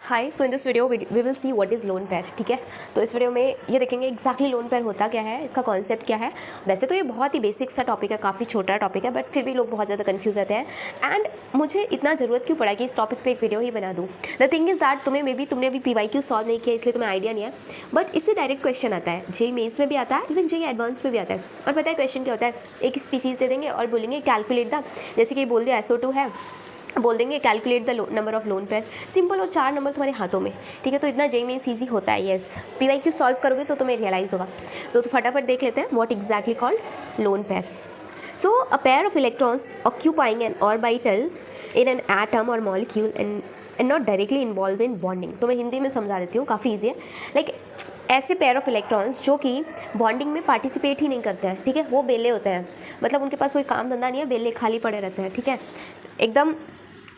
Hi, so in this video we will see what is lone pair. ठीक है, तो इस वीडियो में ये देखेंगे एग्जैक्टली लोन पेयर होता क्या है, इसका कॉन्सेप्ट क्या है। वैसे तो ये बहुत ही बेसिक सा टॉपिक है, काफ़ी छोटा टॉपिक है, बट फिर भी लोग बहुत ज़्यादा कंफ्यूज रहते हैं। एंड मुझे इतना ज़रूरत क्यों पड़ा कि इस टॉपिक पे एक वीडियो ही बना दूँ। द थिंग इज़ दैट तुमने अभी PYQ सॉल्व नहीं किया, इसलिए तुम्हें आइडिया नहीं है, बट इससे डायरेक्ट क्वेश्चन आता है। JEE मेंस में भी आता है, इवन JEE एडवांस में भी आता है। और पता है क्वेश्चन क्या होता है, एक स्पीसीज दे देंगे और बोलेंगे कैलकुलेट द, जैसे कि बोल दिया SO2 है, बोल देंगे calculate the number of lone pair, simple, और 4 नंबर तुम्हारे हाथों में। ठीक है, तो इतना JEE मेंस ईजी होता है। येस, PYQ सॉल्व करोगे तो तुम्हें रियलाइज़ होगा। तो फटाफट देख लेते हैं what exactly called lone pair. So a pair of electrons occupying an orbital in an atom और molecule and not directly involve in bonding. तो मैं हिंदी में समझा देती हूँ, काफ़ी ईजी है। लाइक ऐसे पेयर ऑफ इलेक्ट्रॉन्स जो कि बॉन्डिंग में पार्टिसिपेट ही नहीं करते हैं। ठीक है, वो बेले होते हैं, मतलब उनके पास कोई काम धंधा नहीं है, बेले खाली पड़े रहते हैं। ठीक है, एकदम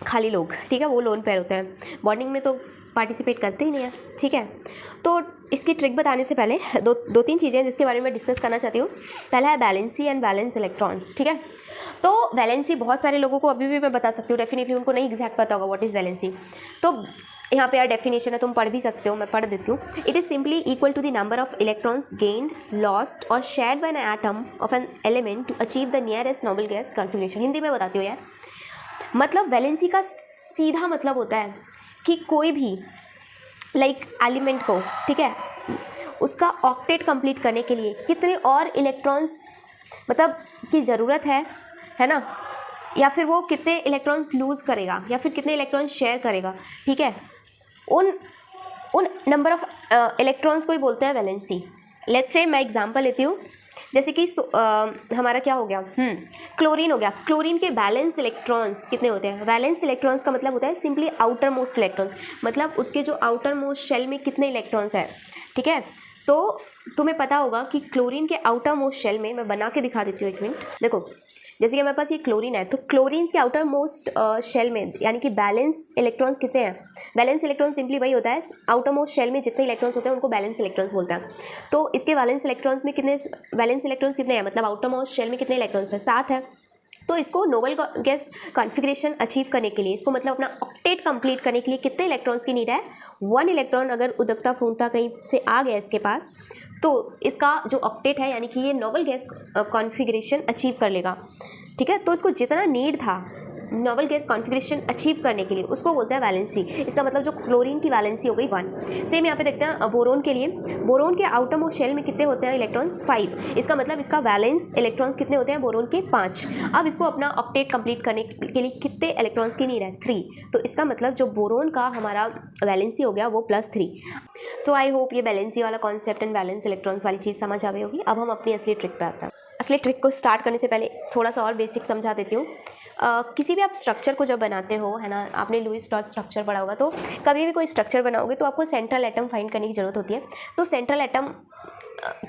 खाली लोग। ठीक है, वो लोन पेयर होते हैं, बॉन्डिंग में तो पार्टिसिपेट करते ही नहीं है। ठीक है, तो इसकी ट्रिक बताने से पहले दो तीन चीज़ें जिसके बारे में डिस्कस करना चाहती हूँ। पहला है वैलेंसी एंड वैलेंस इलेक्ट्रॉन्स। ठीक है, तो वैलेंसी बहुत सारे लोगों को अभी भी मैं बता सकती हूँ, डेफिनेटली उनको नहीं एग्जैक्ट पता होगा व्हाट इज़ वैलेंसी। तो यहाँ पे यार डेफिनेशन है, तुम पढ़ भी सकते हो, मैं पढ़ देती हूँ। It is simply equal to the number of electrons gained, lost और shared by an atom of an element to achieve the nearest noble gas configuration. Hindi में बताती हूँ यार। मतलब वैलेंसी का सीधा मतलब होता है कि कोई भी एलिमेंट को, ठीक है, उसका ऑक्टेट कंप्लीट करने के लिए कितने और इलेक्ट्रॉन्स मतलब की ज़रूरत है ना, या फिर वो कितने इलेक्ट्रॉन्स लूज़ करेगा या फिर कितने इलेक्ट्रॉन्स शेयर करेगा। ठीक है, उन नंबर ऑफ इलेक्ट्रॉन्स को ही बोलते हैं वैलेंसी। लेट्स से मैं एग्जांपल लेती हूँ, जैसे कि हमारा क्या हो गया, क्लोरीन हो गया। क्लोरीन के वैलेंस इलेक्ट्रॉन्स कितने होते हैं। वैलेंस इलेक्ट्रॉन्स का मतलब होता है सिंपली आउटर मोस्ट इलेक्ट्रॉन, मतलब उसके जो आउटर मोस्ट शेल में कितने इलेक्ट्रॉन्स हैं। ठीक है, तो तुम्हें पता होगा कि क्लोरीन के आउटर मोस्ट शेल में, मैं बना के दिखा देती हूँ, एक मिनट देखो। जैसे कि हमारे पास ये क्लोरीन है, तो क्लोरीन के आउटर मोस्ट शेल में यानी कि बैलेंस इलेक्ट्रॉन्स कितने हैं। बैलेंस इलेक्ट्रॉन सिंपली वही होता है, आउटर मोस्ट शेल में जितने इलेक्ट्रॉन्स होते हैं उनको बैलेंस इलेक्ट्रॉन्स बोलते हैं। तो इसके बैलेंस इलेक्ट्रॉन्स में कितने, बैलेंस इलेक्ट्रॉन्स कितने हैं, मतलब आउटर मोस्ट शेल में कितने इलेक्ट्रॉन्स हैं, 7 है। तो इसको नोबल गैस कॉन्फ़िगरेशन अचीव करने के लिए, इसको मतलब अपना ऑक्टेट कंप्लीट करने के लिए कितने इलेक्ट्रॉन्स की नीड है। 1 इलेक्ट्रॉन अगर उदकता फूंकता कहीं से आ गया इसके पास, तो इसका जो ऑक्टेट है यानी कि ये नोबल गैस कॉन्फ़िगरेशन अचीव कर लेगा। ठीक है, तो इसको जितना नीड था नोबल गैस कॉन्फ़िगरेशन अचीव करने के लिए, उसको बोलते हैं वैलेंसी। इसका मतलब जो क्लोरीन की वैलेंसी हो गई 1। सेम यहाँ पे देखते हैं बोरोन के लिए। बोरोन के आउटर मोस्ट शेल में कितने होते हैं इलेक्ट्रॉन्स, 5। इसका मतलब इसका वैलेंस इलेक्ट्रॉन्स कितने होते हैं, बोरोन के 5। अब इसको अपना ऑक्टेट कंप्लीट करने के लिए कितने इलेक्ट्रॉन्स की नीड है, 3। तो इसका मतलब जो बोरोन का हमारा वैलेंसी हो गया वो +3। सो आई होप ये वैलेंसी वाला कॉन्सेप्ट एंड वैलेंस इलेक्ट्रॉन्स वाली चीज़ समझ आ गई होगी। अब हम अपनी असली ट्रिक पे आते हैं। असली ट्रिक को स्टार्ट करने से पहले थोड़ा सा और बेसिक समझा देती हूँ। किसी भी आप स्ट्रक्चर को जब बनाते हो, है ना, आपने लुईस डॉट स्ट्रक्चर पढ़ा होगा, तो कभी भी कोई स्ट्रक्चर बनाओगे तो आपको सेंट्रल एटम फाइंड करने की ज़रूरत होती है। तो सेंट्रल एटम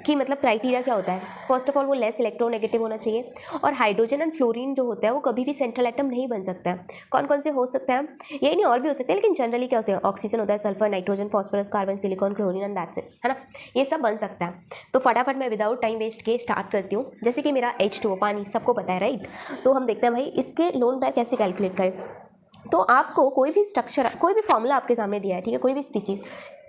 की मतलब क्राइटेरिया क्या होता है, फर्स्ट ऑफ ऑल वो लेस इलेक्ट्रोनेगेटिव होना चाहिए, और हाइड्रोजन एंड फ्लोरीन जो होता है वो कभी भी सेंट्रल एटम नहीं बन सकता है। कौन कौन से हो सकते हैं, यही नहीं और भी हो सकते हैं, लेकिन जनरली क्या होते हैं, ऑक्सीजन होता है, sulphur, nitrogen, phosphorus, carbon, silicon, chlorine and that's it, है ना, ये सब बन सकता है। तो फटाफट मैं विदाउट टाइम वेस्ट के स्टार्ट करती हूँ। जैसे कि मेरा H2O पानी सबको पता है, राइट। तो हम देखते हैं भाई इसके लोन पेयर कैसे कैलकुलेट करें। तो आपको कोई भी स्ट्रक्चर, कोई भी फॉर्मूला आपके सामने दिया है, ठीक है, कोई भी स्पीसीज,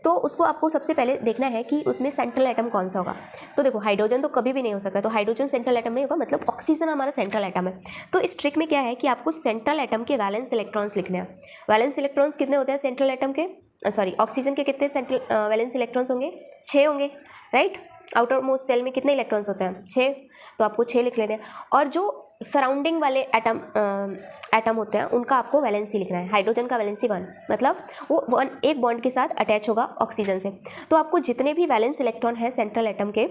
तो उसको आपको सबसे पहले देखना है कि उसमें सेंट्रल एटम कौन सा होगा। तो देखो हाइड्रोजन तो कभी भी नहीं हो सकता, तो हाइड्रोजन सेंट्रल एटम नहीं होगा, मतलब ऑक्सीजन हमारा सेंट्रल एटम है। तो इस ट्रिक में क्या है कि आपको सेंट्रल एटम के वैलेंस इलेक्ट्रॉन्स लिखने हैं। वैलेंस इलेक्ट्रॉन्स कितने होते हैं सेंट्रल एटम के, सॉरी ऑक्सीजन के कितने सेंट्रल वैलेंस इलेक्ट्रॉन्स होंगे, 6 होंगे, राइट। आउटर मोस्ट सेल में कितने इलेक्ट्रॉन्स होते हैं, 6, तो आपको 6 लिख लेने हैं। और जो सराउंडिंग वाले एटम होते हैं उनका आपको वैलेंसी लिखना है। हाइड्रोजन का वैलेंसी 1, मतलब वो एक बॉन्ड के साथ अटैच होगा ऑक्सीजन से। तो आपको जितने भी वैलेंस इलेक्ट्रॉन हैं सेंट्रल एटम के,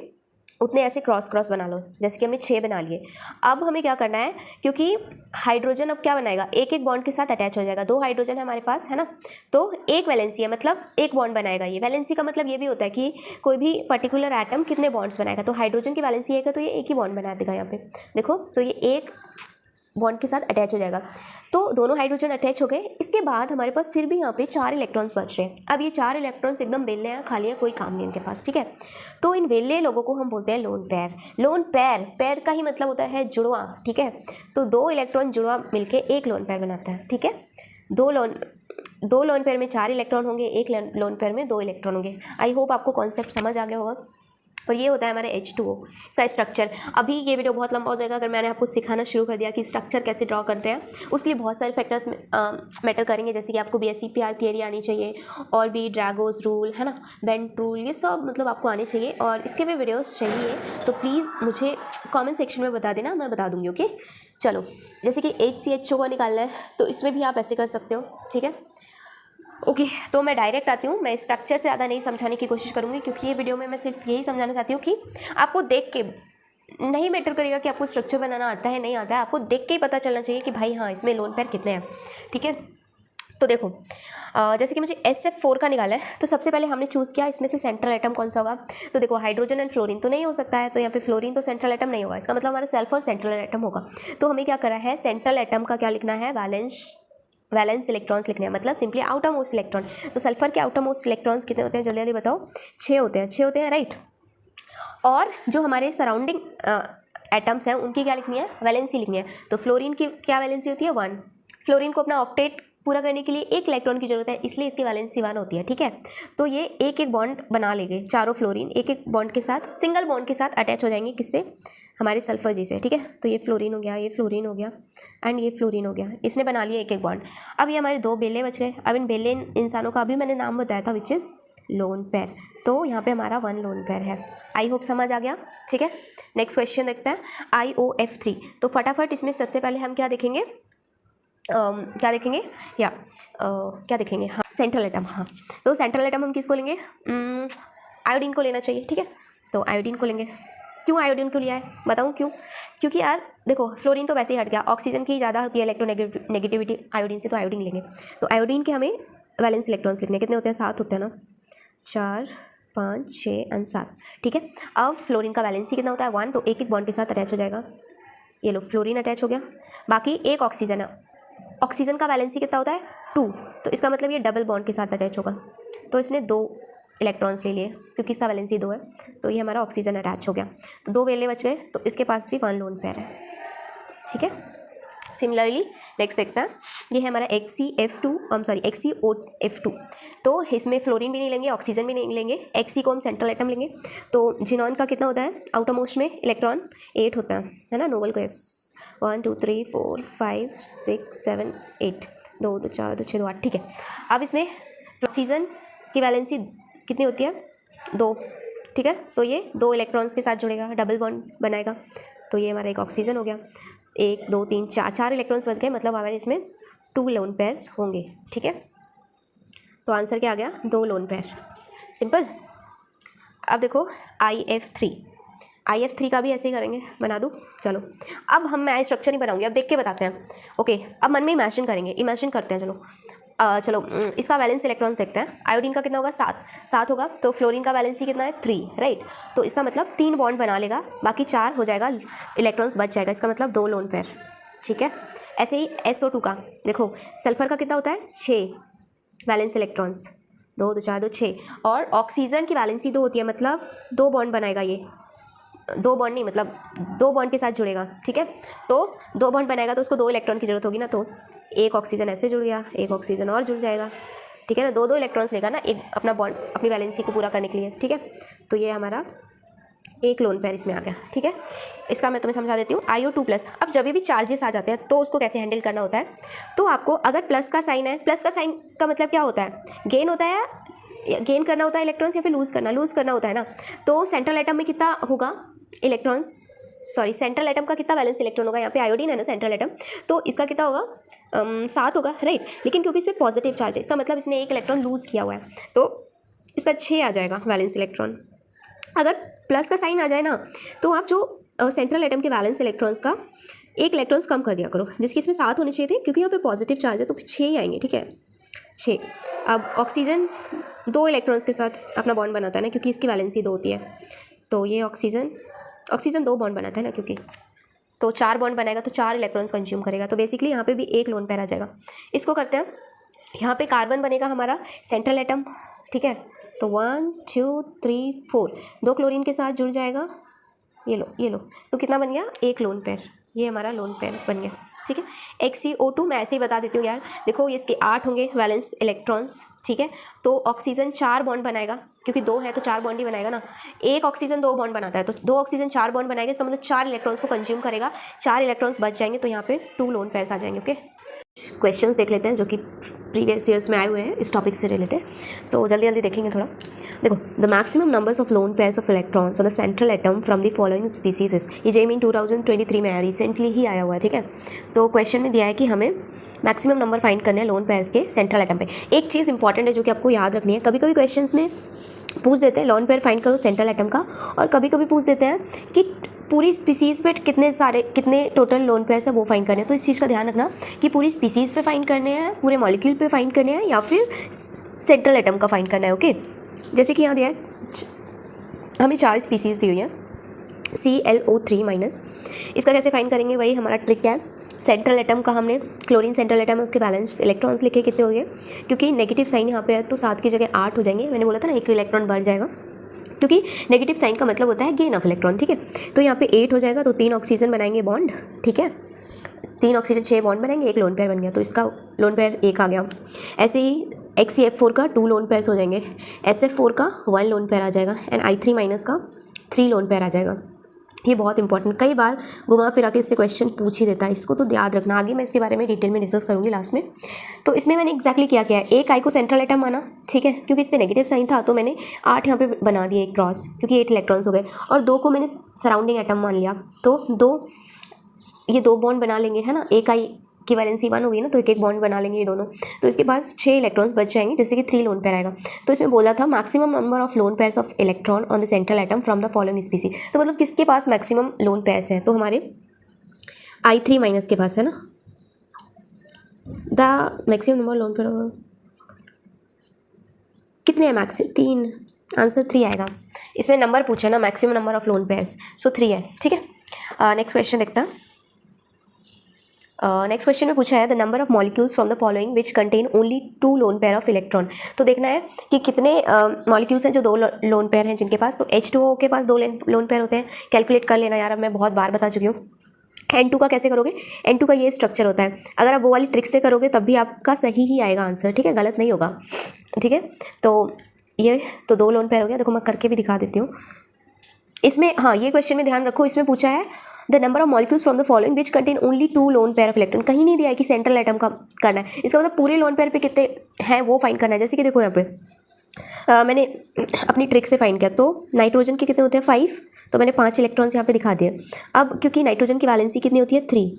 उतने ऐसे क्रॉस बना लो, जैसे कि हमने 6 बना लिए। अब हमें क्या करना है, क्योंकि हाइड्रोजन अब क्या बनाएगा, एक बॉन्ड के साथ अटैच हो जाएगा। 2 हाइड्रोजन है हमारे पास, है ना, तो एक वैलेंसी है, मतलब एक बॉन्ड बनाएगा। ये वैलेंसी का मतलब ये भी होता है कि कोई भी पर्टिकुलर एटम कितने बॉन्ड्स बनाएगा। तो हाइड्रोजन की वैलेंसी है तो ये एक ही बॉन्ड बना देगा यहाँ पे, देखो, तो ये एक बॉन्ड के साथ अटैच हो जाएगा। तो दोनों हाइड्रोजन अटैच हो गए। इसके बाद हमारे पास फिर भी यहाँ पे 4 इलेक्ट्रॉन्स बच रहे हैं। अब ये 4 इलेक्ट्रॉन्स एकदम वेले हैं, खाली है, कोई काम नहीं इनके पास, ठीक है। तो इन वेले लोगों को हम बोलते हैं lone pair. Lone pair, pair का ही मतलब होता है जुड़वा, ठीक है। तो 2 इलेक्ट्रॉन जुड़वा मिलके एक लोन पेयर बनाता है, ठीक है। 2 दो लोन पेयर में 4 इलेक्ट्रॉन होंगे, एक लोन पेयर में 2 इलेक्ट्रॉन होंगे। आई होप आपको कॉन्सेप्ट समझ आ गया होगा। और ये होता है हमारा H2O इसका स्ट्रक्चर। अभी ये वीडियो बहुत लंबा हो जाएगा अगर मैंने आपको सिखाना शुरू कर दिया कि स्ट्रक्चर कैसे ड्रॉ करते हैं। उसके लिए बहुत सारे फैक्टर्स मैटर करेंगे, जैसे कि आपको BSEPR थियरी आनी चाहिए और भी ड्रैगोस रूल है ना, बेंट रूल, ये सब मतलब आपको आने चाहिए। और इसके भी वीडियोस चाहिए तो प्लीज़ मुझे कमेंट सेक्शन में बता देना, मैं बता दूँगी। ओके चलो, जैसे कि HCHO का निकालना है तो इसमें भी आप ऐसे कर सकते हो, ठीक है। ओके तो मैं डायरेक्ट आती हूँ, मैं स्ट्रक्चर से ज़्यादा नहीं समझाने की कोशिश करूँगी क्योंकि ये वीडियो में मैं सिर्फ यही समझाना चाहती हूँ कि आपको देख के नहीं मैटर करेगा कि आपको स्ट्रक्चर बनाना आता है नहीं आता है, आपको देख के ही पता चलना चाहिए कि भाई हाँ इसमें लोन पेयर कितने हैं, ठीक है। तो देखो जैसे कि मुझे SF4 का निकाला है तो सबसे पहले हमने चूज़ किया इसमें से सेंट्रल एटम कौन सा होगा। तो देखो हाइड्रोजन एंड फ्लोरीन तो नहीं हो सकता है, तो यहाँ पे फ्लोरीन तो सेंट्रल एटम नहीं होगा, इसका मतलब हमारा सल्फर सेंट्रल एटम होगा। तो हमें क्या करा है, सेंट्रल एटम का क्या लिखना है, वैलेंस इलेक्ट्रॉन्स लिखने हैं, मतलब सिंपली आउटर मोस्ट इलेक्ट्रॉन। तो सल्फर के आउटर मोस्ट इलेक्ट्रॉन्स कितने होते हैं, जल्दी जल्दी बताओ। 6 होते हैं, 6 होते हैं राइट। और जो हमारे सराउंडिंग एटम्स हैं उनकी क्या लिखनी है, वैलेंसी लिखनी है। तो फ्लोरीन की क्या वैलेंसी होती है, 1। फ्लोरीन को अपना ऑक्टेट पूरा करने के लिए 1 इलेक्ट्रॉन की जरूरत है, इसलिए इसकी वैलेंसी 1 होती है, ठीक है। तो ये एक एक बॉन्ड बना लेंगे, चारों फ्लोरीन एक एक बॉन्ड के साथ, सिंगल बॉन्ड के साथ अटैच हो जाएंगे, किससे, हमारे सल्फर जी से, ठीक है। तो ये फ्लोरीन हो गया, ये फ्लोरीन हो गया एंड ये फ्लोरीन हो गया, इसने बना लिया एक एक बॉन्ड। अब ये हमारे 2 बेले बच गए। अब इन बेले इंसानों का अभी मैंने नाम बताया था विच इज़ लोन पेयर। तो यहाँ पे हमारा 1 लोन पेयर है। आई होप समझ आ गया, ठीक है। नेक्स्ट क्वेश्चन देखते हैं, IOF3। तो फटाफट इसमें सबसे पहले हम क्या देखेंगे, क्या देखेंगे क्या देखेंगे, हाँ सेंट्रल एटम। हाँ तो सेंट्रल एटम हम किसको लेंगे, आयोडीन को लेना चाहिए, ठीक है। तो आयोडीन को लेंगे। क्यों आयोडीन को लिया है बताऊँ क्यों, क्योंकि यार देखो फ्लोरीन तो वैसे ही हट गया, ऑक्सीजन की ज़्यादा होती है इलेक्ट्रोनेगेटिविटी आयोडीन से, तो आयोडीन लेंगे। तो आयोडीन के हमें वैलेंस इलेक्ट्रॉन्स लिखने कितने होते हैं, 7 होते हैं ना, 4 5 6 एंड 7, ठीक है। अब फ्लोरीन का वैलेंसी कितना होता है, 1। तो एक एक बॉन्ड के साथ अटैच हो जाएगा, ये लो फ्लोरीन अटैच हो गया। बाकी एक ऑक्सीजन है, ऑक्सीजन का वैलेंसी कितना होता है, 2। तो इसका मतलब ये डबल बॉन्ड के साथ अटैच होगा, तो इसने 2 इलेक्ट्रॉन्स ले लिए क्योंकि इसका वैलेंसी 2 है। तो ये हमारा ऑक्सीजन अटैच हो गया, तो 2 वेले बच गए, तो इसके पास भी 1 लोन पेयर है, ठीक है। सिमिलरली नेक्स्ट देखते हैं, ये है हमारा XeOF2। तो इसमें फ्लोरीन भी नहीं लेंगे, ऑक्सीजन भी नहीं लेंगे, Xe को हम सेंट्रल एटम लेंगे। तो जिनॉन का कितना होता है, आउटर मोस्ट में इलेक्ट्रॉन 8 होता है ना, नोबल को 1 2 3 4 5 6 7 8, 2 2 4 2 6 2 8, ठीक है। अब इसमें ऑक्सीजन की वैलेंसी कितनी होती है, 2, ठीक है। तो ये 2 इलेक्ट्रॉन्स के साथ जुड़ेगा, डबल बॉन्ड बनाएगा। तो ये हमारा एक ऑक्सीजन हो गया, 1 2 3 4 इलेक्ट्रॉन्स बन गए, मतलब हमारे इसमें 2 लोन पेयर्स होंगे, ठीक है। तो आंसर क्या आ गया, 2 लोन पेयर, सिंपल। अब देखो IF3 का भी ऐसे ही करेंगे, बना दूँ, चलो। अब मैं स्ट्रक्चर नहीं बनाऊंगी, अब देख के बताते हैं, ओके। अब मन में इमेजिन करेंगे, इमेजिन करते हैं, चलो इसका वैलेंस इलेक्ट्रॉन देखते हैं। आयोडीन का कितना होगा, 7 होगा। तो फ्लोरीन का वैलेंसी कितना है, 3, राइट। तो इसका मतलब 3 बॉन्ड बना लेगा, बाकी 4 हो जाएगा, इलेक्ट्रॉन्स बच जाएगा, इसका मतलब 2 लोन पेयर, ठीक है। ऐसे ही SO2 का देखो, सल्फर का कितना होता है, 6 वैलेंस इलेक्ट्रॉन्स, 2 2 4 2 6। और ऑक्सीजन की वैलेंसी 2 होती है, मतलब 2 बॉन्ड बनाएगा, ये 2 बॉन्ड नहीं, मतलब 2 बॉन्ड के साथ जुड़ेगा, ठीक है। तो 2 बॉन्ड बनाएगा तो उसको 2 इलेक्ट्रॉन की जरूरत होगी ना, तो एक ऑक्सीजन ऐसे जुड़ गया, एक ऑक्सीजन और जुड़ जाएगा, ठीक है ना। 2 इलेक्ट्रॉन्स लेगा ना एक अपना बॉन्ड अपनी वैलेंसी को पूरा करने के लिए, ठीक है। तो ये हमारा एक लोन पेयर इसमें आ गया, ठीक है। इसका मैं तुम्हें समझा देती हूँ, IO2+। अब जब भी चार्जेस आ जाते हैं तो उसको कैसे हैंडल करना होता है, तो आपको अगर प्लस का साइन है, प्लस का साइन का मतलब क्या होता है, गेन होता है, गेन करना होता है इलेक्ट्रॉन्स, या फिर लूज़ करना होता है ना। तो सेंट्रल एटम में कितना होगा इलेक्ट्रॉन्स, सॉरी सेंट्रल एटम का कितना वैलेंस इलेक्ट्रॉन होगा, यहाँ पे आयोडीन है ना सेंट्रल एटम, तो इसका कितना होगा, 7 होगा, राइट। लेकिन क्योंकि इसमें पॉजिटिव चार्ज है, इसका मतलब इसने 1 इलेक्ट्रॉन लूज़ किया हुआ है, तो इसका 6 आ जाएगा वैलेंस इलेक्ट्रॉन। अगर प्लस का साइन आ जाए ना, तो आप जो सेंट्रल एटम के वैलेंस इलेक्ट्रॉन्स का 1 इलेक्ट्रॉन्स कम कर दिया करो, जिसकी इसमें 7 होने चाहिए थे, क्योंकि यहाँ पे पॉजिटिव चार्ज है तो 6 ही आएंगे, ठीक है, 6। अब ऑक्सीजन 2 इलेक्ट्रॉन्स के साथ अपना बॉन्ड बनाता है ना, क्योंकि इसकी वैलेंसी 2 होती है। तो ये ऑक्सीजन 2 बॉन्ड बनाता है ना, क्योंकि तो 4 बॉन्ड बनाएगा तो 4 इलेक्ट्रॉन्स कंज्यूम करेगा। तो बेसिकली यहाँ पे भी 1 लोन पेयर आ जाएगा। इसको करते हैं, यहाँ पे कार्बन बनेगा हमारा सेंट्रल एटम, ठीक है। तो 1 2 3 4, 2 क्लोरीन के साथ जुड़ जाएगा, ये लो, तो कितना बन गया, 1 लोन पेयर, ये हमारा लोन पेयर बन गया, ठीक है। XeO2 मैं ऐसे ही बता देती हूँ यार, देखो ये इसके 8 होंगे वैलेंस इलेक्ट्रॉन्स, ठीक है। तो ऑक्सीजन 4 बॉन्ड बनाएगा, क्योंकि 2 है तो 4 बॉन्ड ही बनाएगा ना। एक ऑक्सीजन 2 बॉन्ड बनाता है, तो 2 ऑक्सीजन 4 बॉन्ड बनाएगा, इसका मतलब 4 इलेक्ट्रॉन्स को कंज्यूम करेगा, 4 इलेक्ट्रॉन्स बच जाएंगे, तो यहाँ पे 2 लोन पेयर्स आ जाएंगे। ओके, क्वेश्चंस देख लेते हैं जो कि प्रीवियस ईयर्स में आए हुए हैं इस टॉपिक से रिलेटेड। सो जल्दी जल्दी देखेंगे थोड़ा। देखो, the maximum numbers of lone pairs of electrons on the central atom from the following species is, ये जेईई 2023 में आया, रिसेंटली ही आया हुआ है, ठीक है। तो क्वेश्चन में दिया है कि हमें मैक्सिमम नंबर फाइंड करने हैं लोन पेयर्स के सेंट्रल एटम पे। एक चीज़ इंपॉर्टेंट है जो कि आपको याद रखनी है, कभी कभी क्वेश्चन में पूछ देते हैं लोन पेयर फाइंड करो सेंट्रल एटम का, और कभी कभी पूछ देते हैं कि पूरी स्पीसीज़ पे कितने टोटल लोन पेयर्स है वो फाइंड करने हैं। तो इस चीज़ का ध्यान रखना कि पूरी स्पीसीज़ पे फाइंड करने हैं, पूरे मॉलिक्यूल पे फाइंड करने हैं, या फिर सेंट्रल एटम का फाइंड करना है। ओके, जैसे कि यहाँ दिया है हमें 4 स्पीसीज़ दी हुई है ClO3-, इसका कैसे फाइंड करेंगे, वही हमारा ट्रिक है। सेंट्रल एटम का हमने क्लोरीन सेंट्रल एटम है, उसके बैलेंस इलेक्ट्रॉन्स लिखे कितने हो गए, क्योंकि नेगेटिव साइन यहाँ पे है तो 7 की जगह 8 हो जाएंगे। मैंने बोला था ना 1 इलेक्ट्रॉन बढ़ जाएगा, क्योंकि नेगेटिव साइन का मतलब होता है गेन ऑफ इलेक्ट्रॉन, ठीक है। तो यहाँ पे 8 हो जाएगा, तो 3 ऑक्सीजन बनाएंगे बॉन्ड, ठीक है। 3 ऑक्सीजन 6 बॉन्ड बनेंगे, 1 लोन पेयर बन गया, तो इसका लोन पेयर 1 आ गया। ऐसे ही XeF4 का 2 लोन पेयर्स हो जाएंगे, SF4 का 1 लोन पेयर आ जाएगा, एंड I3- का 3 लोन पेयर आ जाएगा। ये बहुत इंपॉर्टेंट, कई बार घुमा फिरा के इससे क्वेश्चन पूछ ही देता है, इसको तो याद रखना। आगे मैं इसके बारे में डिटेल में डिस्कस करूँगी लास्ट में। तो इसमें मैंने एक्जैक्टली क्या किया है, एक आई को सेंट्रल एटम माना, ठीक है, क्योंकि इस पर नेगेटिव साइन था तो मैंने 8 यहाँ पे बना दिए एक क्रॉस, क्योंकि 8 इलेक्ट्रॉन्स हो गए, और 2 को मैंने सराउंडिंग एटम मान लिया, तो ये 2 बॉन्ड बना लेंगे, है ना। एक आई की वैलेंसी 1 होगी ना, तो एक बॉन्ड बना लेंगे ये दोनों, तो इसके पास 6 इलेक्ट्रॉन्स बच जाएंगे, जैसे कि 3 लोन पेयर आएगा। तो इसमें बोला था maximum number of lone pairs of electron on the central atom from the following species, तो मतलब किसके पास मैक्सिमम लोन पेयर्स हैं, तो हमारे I3- के पास है ना। The maximum number lone pair कितने हैं, मैक्सिमम 3, आंसर 3 आएगा। इसमें नंबर पूछा ना, maximum number of lone pairs, so 3 है, ठीक है। नेक्स्ट क्वेश्चन देखता है। नेक्स्ट क्वेश्चन में पूछा है the number of molecules from the following which contain only 2 lone pair of electron. तो देखना है कि कितने मॉलिक्यूल्स हैं जो 2 लोन पेयर हैं जिनके पास। तो H2O के पास 2 लोन पेयर होते हैं, कैलकुलेट कर लेना यार, अब मैं बहुत बार बता चुकी हूँ। N2 का कैसे करोगे, N2 का ये स्ट्रक्चर होता है, अगर आप वो वाली ट्रिक से करोगे तब भी आपका सही ही आएगा आंसर, ठीक है, गलत नहीं होगा, ठीक है। तो ये तो 2 लोन पेयर हो गया, देखो मैं करके भी दिखा देती हूँ इसमें। हाँ, ये क्वेश्चन में ध्यान रखो, इसमें पूछा है the number of molecules from the following which contain only 2 lone pair of electron, कहीं नहीं दिया है कि सेंट्रल एटम का करना है, इसका मतलब पूरे लोन पेयर पे कितने हैं वो फाइंड करना है। जैसे कि देखो यहाँ पे मैंने अपनी ट्रिक से फाइंड किया, तो नाइट्रोजन के कितने होते हैं 5, तो मैंने 5 इलेक्ट्रॉन्स यहाँ पे दिखा दिए। अब क्योंकि नाइट्रोजन की वैलेंसी कितनी होती है 3,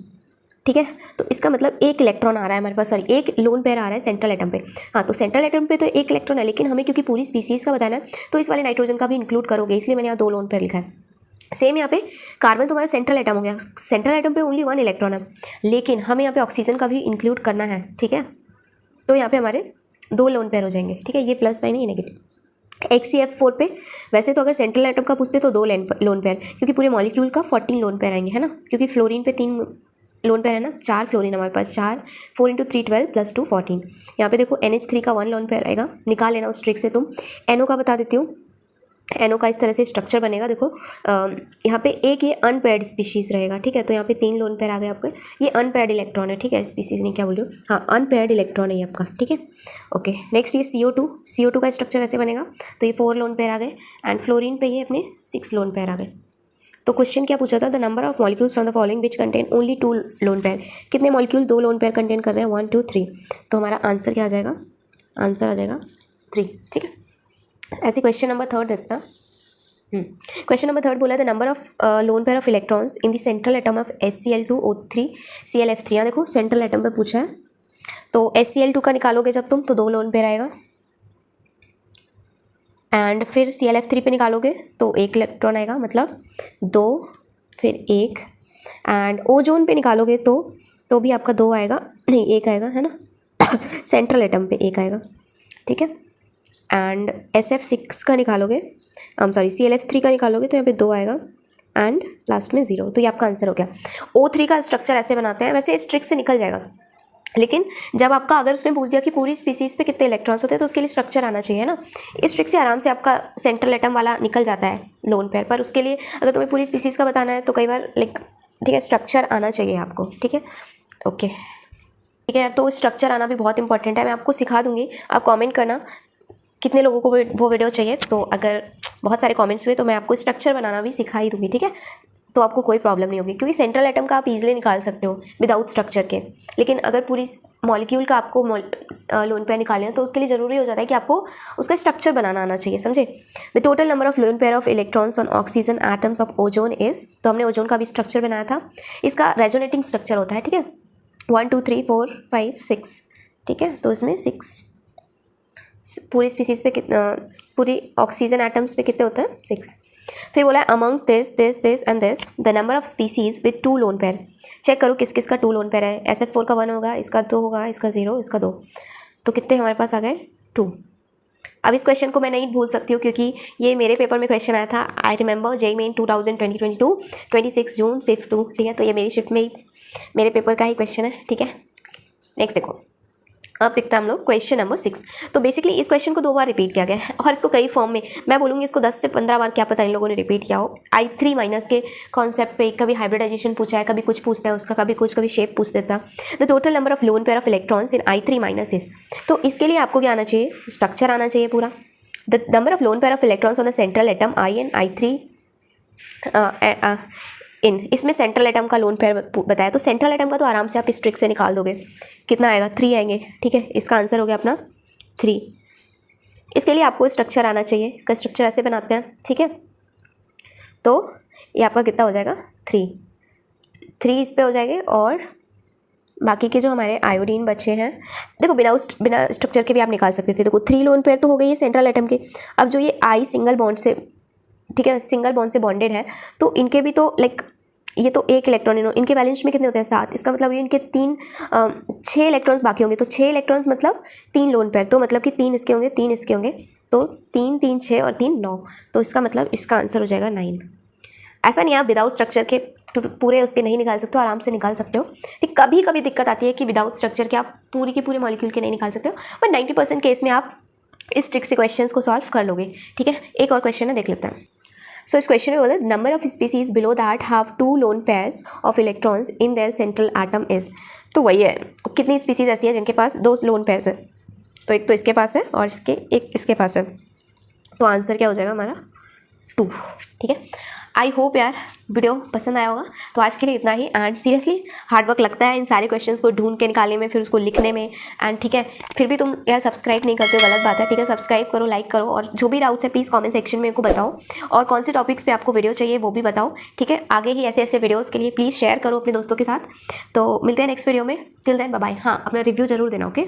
ठीक है, तो इसका मतलब 1 इलेक्ट्रॉन आ रहा है हमारे पास, सॉरी 1 लोन पेयर आ रहा है सेंट्रल एटम पे। हाँ, तो सेंट्रल एटम पे तो 1 इलेक्ट्रॉन है, लेकिन हमें क्योंकि पूरी स्पीसीज़ का बताना है तो इस वाले नाइट्रोजन का भी इंक्लूड करोगे, इसलिए मैंने यहाँ 2 लोन पेयर लिखा है। सेम यहाँ पे कार्बन तुम्हारा सेंट्रल एटम हो गया, सेंट्रल एटम पे ओनली 1 इलेक्ट्रॉन है, लेकिन हमें यहाँ पे ऑक्सीजन का भी इंक्लूड करना है, ठीक है। तो यहाँ पे हमारे 2 लोन पेयर हो जाएंगे, ठीक है, ये प्लस साइन है, ये नेगेटिव। XeF4 पे वैसे तो अगर सेंट्रल एटम का पूछते तो 2 लोन पेयर, क्योंकि पूरे मॉलिक्यूल का 14 लोन पेयर आएंगे, है ना, क्योंकि फ्लोरीन पे 3 लोन पेयर है ना, 4 फ्लोरीन हमारे पास, 4 × 3 12 + 2 14। यहाँ पे देखो NH3 का 1 लोन पेयर आएगा, निकाल लेना उस ट्रिक से तुम। NO का बता देती हूँ, NO का इस तरह से स्ट्रक्चर बनेगा, देखो यहाँ पे एक ये अनपेयर्ड स्पीशीज़ रहेगा, ठीक है, तो यहाँ पे 3 लोन पेयर आ गए आपके, ये अनपेयर्ड इलेक्ट्रॉन है, ठीक है, स्पीशीज़ नहीं क्या बोल रही हूँ, हाँ अनपेयर्ड इलेक्ट्रॉन है ये आपका, ठीक है। ओके, नेक्स्ट ये CO2 का स्ट्रक्चर ऐसे बनेगा, तो ये 4 लोन पेयर आ गए, एंड फ्लोरीन पे ये अपने 6 लोन पेयर आ गए। तो क्वेश्चन क्या पूछा था, the number of molecules from the following which contain only 2 lone pair, कितने मॉलिक्यूल 2 लोन पेयर कंटेन कर रहे हैं, 1 2 3, तो हमारा आंसर क्या आ जाएगा, आंसर आ जाएगा 3, ठीक है। ऐसे क्वेश्चन नंबर 3 देखना। क्वेश्चन नंबर 3 बोला the number of lone pair of electrons in the central atom of SCl2O3 ClF3। यहाँ देखो सेंट्रल एटम पे पूछा है, तो SCl2 का निकालोगे जब तुम तो 2 लोन पेयर आएगा, एंड फिर ClF3 पे निकालोगे तो 1 इलेक्ट्रॉन आएगा, मतलब 2 फिर 1, एंड ओजोन पे निकालोगे तो भी आपका 2 आएगा, नहीं 1 आएगा, है ना सेंट्रल एटम पे 1 आएगा, ठीक है। एंड SF6 का निकालोगे, ClF3 का निकालोगे तो यहाँ पे 2 आएगा, एंड लास्ट में 0, तो ये आपका आंसर हो गया। O3 का स्ट्रक्चर ऐसे बनाते हैं, वैसे इस ट्रिक से निकल जाएगा, लेकिन जब आपका अगर उसने पूछ दिया कि पूरी स्पीसीज़ पे कितने इलेक्ट्रॉन्स होते हैं तो उसके लिए स्ट्रक्चर आना चाहिए ना, इस ट्रिक से आराम से आपका सेंट्रल एटम वाला निकल जाता है लोन पेयर, पर उसके लिए अगर तुम्हें पूरी स्पीसीज़ का बताना है तो कई बार ठीक है स्ट्रक्चर आना चाहिए आपको, ठीक है। ओके ठीक है यार, तो स्ट्रक्चर आना भी बहुत इंपॉर्टेंट है, मैं आपको सिखा दूंगी। आप कमेंट करना कितने लोगों को वो वीडियो चाहिए, तो अगर बहुत सारे कमेंट्स हुए तो मैं आपको स्ट्रक्चर बनाना भी सिखा ही दूंगी, ठीक है। तो आपको कोई प्रॉब्लम नहीं होगी, क्योंकि सेंट्रल एटम का आप इजीली निकाल सकते हो विदाउट स्ट्रक्चर के। लेकिन अगर पूरी मॉलिक्यूल का आपको लोन पेयर निकालना है तो उसके लिए ज़रूरी हो जाता है कि आपको उसका स्ट्रक्चर बनाना आना चाहिए, समझे। The total number of lone pair of electrons on oxygen atoms of ozone is, तो हमने ओजोन का भी स्ट्रक्चर बनाया था। इसका रेजोनेटिंग स्ट्रक्चर होता है, ठीक है, 1 2 3 4 5 6, ठीक है। तो इसमें 6 पूरी स्पीसीज पे कितना, पूरी ऑक्सीजन एटम्स पे कितने होते हैं, 6। फिर बोला है amongst this this this and this the number of species with 2 lone pair. Check करो किस किस का 2 लोन पेयर है। SF4 का 1 होगा, इसका 2 होगा, इसका 0, इसका 2, तो कितने हमारे पास आ गए, 2। अब इस क्वेश्चन को मैं नहीं भूल सकती हूँ, क्योंकि ये मेरे पेपर में क्वेश्चन आया था। I remember JEE Main 2022 26 June shift 2, ठीक है। तो ये मेरी शिफ्ट में ही मेरे पेपर का ही क्वेश्चन है, ठीक है। नेक्स्ट देखो, अब देखते हैं हम लोग क्वेश्चन नंबर 6। तो बेसिकली इस क्वेश्चन को 2 बार रिपीट किया गया है, और इसको कई फॉर्म में, मैं बोलूँगी इसको 10 से 15 बार, क्या पता इन लोगों ने रिपीट किया हो। I3 माइनस के कॉन्सेप्ट पे कभी हाइब्रिडाइजेशन पूछा है, कभी कुछ पूछता है उसका, कभी कुछ, कभी शेप पूछ देता। The total number of lone pair of electrons in I3 minus is, तो इसके लिए आपको क्या आना चाहिए, स्ट्रक्चर आना चाहिए पूरा। The number of lone pair of electrons on the central atom I and I3 इन, इसमें सेंट्रल एटम का लोन पेयर बताया, तो सेंट्रल एटम का तो आराम से आप इस ट्रिक से निकाल दोगे। कितना आएगा, 3 आएंगे, ठीक है। इसका आंसर हो गया अपना 3। इसके लिए आपको स्ट्रक्चर आना चाहिए, इसका स्ट्रक्चर ऐसे बनाते हैं, ठीक है। तो ये आपका कितना हो जाएगा, 3 इस पे हो जाएंगे, और बाकी के जो हमारे आयोडीन बचे हैं, देखो बिना स्ट्रक्चर के भी आप निकाल सकते थे। देखो 3 लोन पेयर तो हो गई है सेंट्रल एटम के। अब जो ये I सिंगल बॉन्ड से, ठीक है, सिंगल बॉन्ड से बॉन्डेड है, तो इनके भी तो लाइक ये तो 1 इलेक्ट्रॉन, इनके वैलेंस में कितने होते हैं, 7। इसका मतलब ये इनके 6 इलेक्ट्रॉन्स बाकी होंगे, तो 6 इलेक्ट्रॉन्स मतलब 3 लोन पेयर, तो मतलब कि 3 इसके होंगे, 3 इसके होंगे, तो 3 3 6 और 3 9, तो इसका मतलब इसका आंसर हो जाएगा 9। ऐसा नहीं आप विदाउट स्ट्रक्चर के पूरे उसके नहीं निकाल सकते हो, आराम से निकाल सकते हो। ठीक, कभी कभी दिक्कत आती है कि विदाउट स्ट्रक्चर के आप पूरी के पूरे मॉलिक्यूल के नहीं निकाल सकते हो, बट 90% केस में आप इस ट्रिक से क्वेश्चंस को सॉल्व कर लोगे, ठीक है। एक और क्वेश्चन है, देख लेते हैं। सो इस क्वेश्चन में बोला number of species below that have 2 lone pairs of electrons in their central atom is, तो वही है, कितनी स्पीसीज ऐसी है जिनके पास 2 लोन पेयर्स है, तो एक तो इसके पास है और एक इसके पास है, तो आंसर क्या हो जाएगा हमारा 2, ठीक है। आई होप यार वीडियो पसंद आया होगा। तो आज के लिए इतना ही, एंड सीरियसली हार्डवर्क लगता है इन सारे क्वेश्चंस को ढूंढ के निकालने में, फिर उसको लिखने में, एंड ठीक है, फिर भी तुम यार सब्सक्राइब नहीं करते हो, गलत बात है, ठीक है। सब्सक्राइब करो, लाइक करो, और जो भी डाउट्स है प्लीज़ कमेंट सेक्शन में मेरे को बताओ, और कौन से टॉपिक्स पे आपको वीडियो चाहिए वो भी बताओ, ठीक है। आगे ही ऐसे ऐसे वीडियोज़ के लिए प्लीज़ शेयर करो अपने दोस्तों के साथ। तो मिलते हैं नेक्स्ट वीडियो में, टिल देन बाय बाय। हाँ, अपना रिव्यू जरूर देना, ओके।